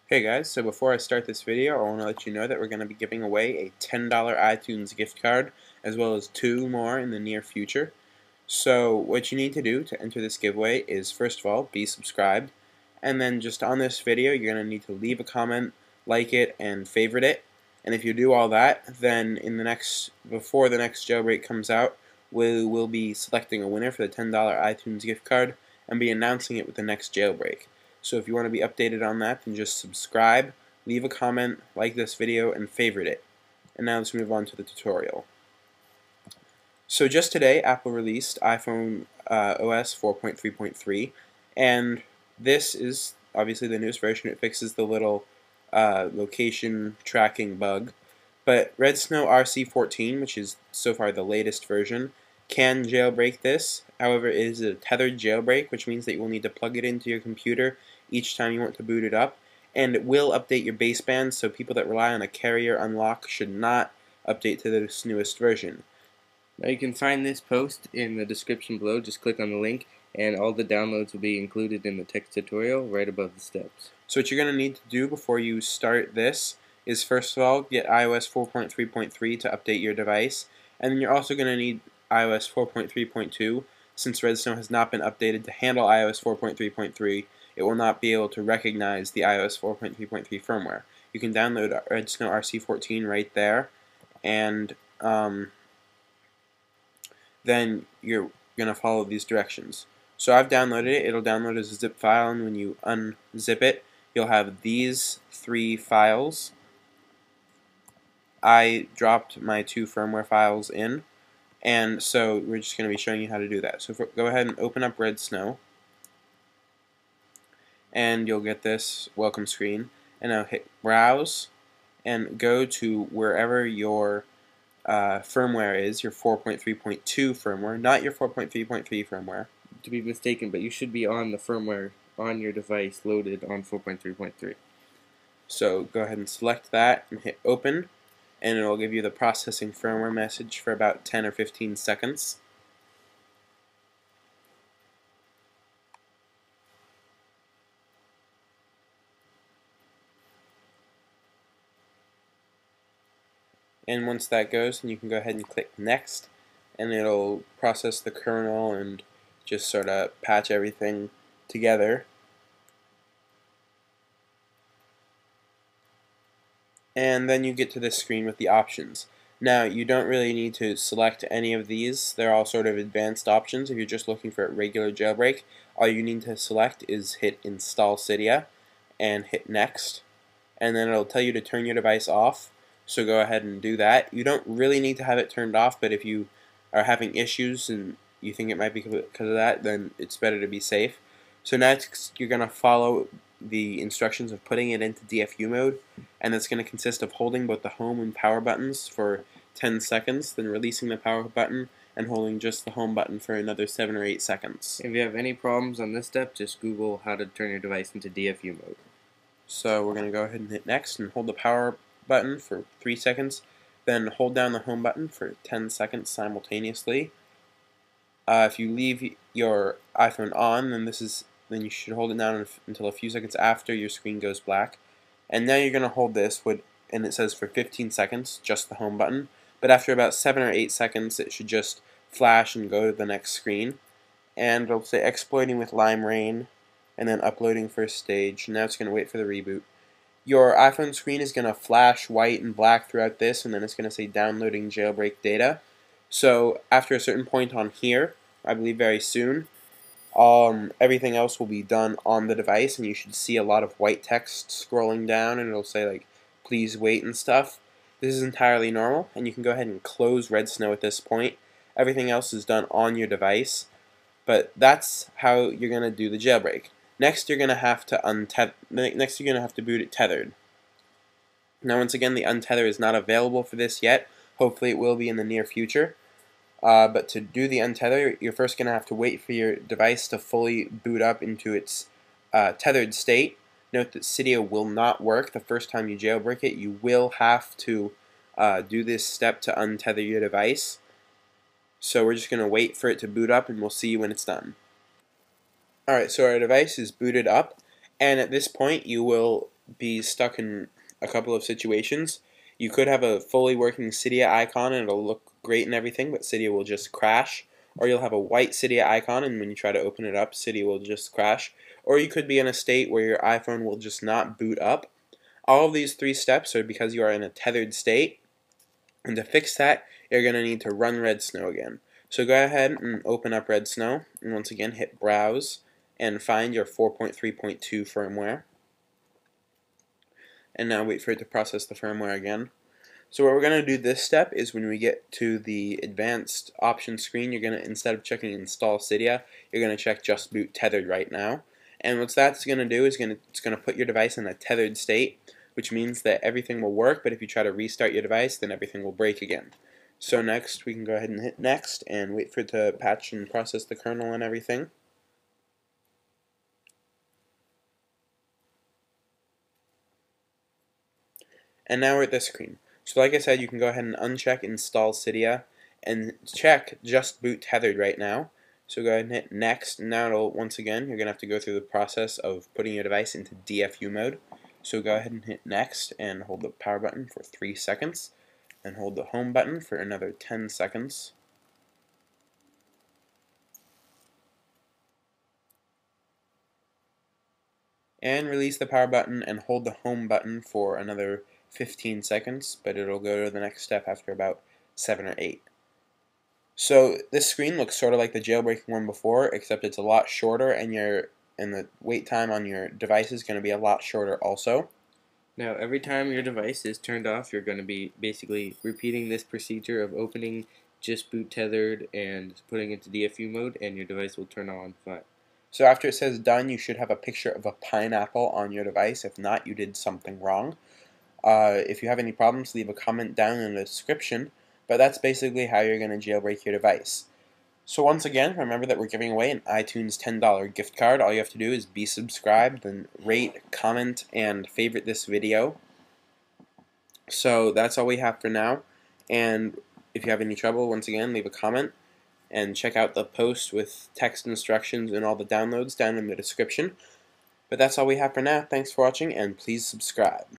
Hey guys, so before I start this video, I want to let you know that we're going to be giving away a $10 iTunes gift card, as well as 2 more in the near future. So what you need to do to enter this giveaway is, first of all, be subscribed, and then just on this video, you're going to need to leave a comment, like it, and favorite it. And if you do all that, then before the next jailbreak comes out, we will be selecting a winner for the $10 iTunes gift card and be announcing it with the next jailbreak. So if you want to be updated on that, then just subscribe, leave a comment, like this video, and favorite it. And now let's move on to the tutorial. So just today, Apple released iPhone OS 4.3.3, and this is obviously the newest version. It fixes the little location tracking bug. But Red Snow RC14, which is so far the latest version, can jailbreak this. However, it is a tethered jailbreak, which means that you will need to plug it into your computer each time you want to boot it up. And it will update your baseband, so people that rely on a carrier unlock should not update to this newest version. Now you can find this post in the description below. Just click on the link and all the downloads will be included in the text tutorial right above the steps. So what you're going to need to do before you start this is, first of all, get iOS 4.3.3 to update your device, and then you're also going to need iOS 4.3.2. Since Red Snow has not been updated to handle iOS 4.3.3, it will not be able to recognize the iOS 4.3.3 firmware. You can download Red Snow RC14 right there, and then you're going to follow these directions. So I've downloaded it. It'll download as a zip file, and when you unzip it, you'll have these 3 files. I dropped my 2 firmware files in, and so we're just going to be showing you how to do that. So go ahead and open up Red Snow, and you'll get this welcome screen. And now hit Browse, and go to wherever your firmware is, your 4.3.2 firmware, not your 4.3.3 firmware. To be mistaken, but you should be on the firmware on your device loaded on 4.3.3. So go ahead and select that and hit open, and it will give you the processing firmware message for about 10 or 15 seconds. And once that goes, then you can go ahead and click next, and it'll process the kernel and just sort of patch everything together. And then you get to this screen with the options. Now, you don't really need to select any of these. They're all sort of advanced options. If you're just looking for a regular jailbreak, all you need to select is hit Install Cydia and hit Next. And then it'll tell you to turn your device off. So go ahead and do that. You don't really need to have it turned off, but if you are having issues and you think it might be because of that, then it's better to be safe. So next, you're going to follow the instructions of putting it into DFU mode, and that's going to consist of holding both the home and power buttons for 10 seconds, then releasing the power button and holding just the home button for another 7 or 8 seconds. If you have any problems on this step, just Google how to turn your device into DFU mode. So we're going to go ahead and hit next and hold the power button for 3 seconds, then hold down the home button for 10 seconds simultaneously. If you leave your iPhone on, then you should hold it down until a few seconds after your screen goes black. And now you're going to hold this, and it says for 15 seconds, just the home button. But after about 7 or 8 seconds, it should just flash and go to the next screen. And it'll say exploiting with Lime Rain, and then uploading first stage. Now it's going to wait for the reboot. Your iPhone screen is going to flash white and black throughout this, and then it's going to say downloading jailbreak data. So after a certain point on here, I believe very soon, everything else will be done on the device, and you should see a lot of white text scrolling down, and it'll say like please wait and stuff. This is entirely normal, and you can go ahead and close Red Snow at this point. Everything else is done on your device, but that's how you're going to do the jailbreak. Next, you're going to have to boot it tethered. Now, once again, the untether is not available for this yet. Hopefully, it will be in the near future. But to do the untether, you're first going to have to wait for your device to fully boot up into its tethered state. Note that Cydia will not work the first time you jailbreak it. You will have to do this step to untether your device. So we're just going to wait for it to boot up, and we'll see you when it's done. Alright, so our device is booted up, and at this point you will be stuck in a couple of situations. You could have a fully working Cydia icon and it'll look great and everything, but Cydia will just crash. Or you'll have a white Cydia icon and when you try to open it up, Cydia will just crash. Or you could be in a state where your iPhone will just not boot up. All of these 3 steps are because you are in a tethered state. And to fix that, you're going to need to run Red Snow again. So go ahead and open up Red Snow, and once again hit Browse, and find your 4.3.2 firmware. And now wait for it to process the firmware again. So what we're going to do this step is when we get to the advanced options screen, you're going to, instead of checking install Cydia, you're going to check just boot tethered right now. And what that's going to do is it's going to put your device in a tethered state, which means that everything will work, but if you try to restart your device, then everything will break again. So next, we can go ahead and hit next and wait for it to patch and process the kernel and everything. And now we're at this screen. So like I said, you can go ahead and uncheck install Cydia and check just boot tethered right now. So go ahead and hit next. Now it'll, once again, you're going to have to go through the process of putting your device into DFU mode. So go ahead and hit next and hold the power button for 3 seconds. And hold the home button for another 10 seconds. And release the power button and hold the home button for another 15 seconds, but it'll go to the next step after about 7 or 8. So this screen looks sort of like the jailbreaking one before, except it's a lot shorter, and the wait time on your device is going to be a lot shorter also. Now, every time your device is turned off, you're going to be basically repeating this procedure of opening just boot tethered and putting it to DFU mode, and your device will turn on fine. So after it says done, you should have a picture of a pineapple on your device. If not, you did something wrong. If you have any problems, leave a comment down in the description, but that's basically how you're going to jailbreak your device. So once again, remember that we're giving away an iTunes $10 gift card. All you have to do is be subscribed, then rate, comment, and favorite this video. So that's all we have for now, and if you have any trouble, once again, leave a comment, and check out the post with text instructions and all the downloads down in the description. But that's all we have for now. Thanks for watching, and please subscribe.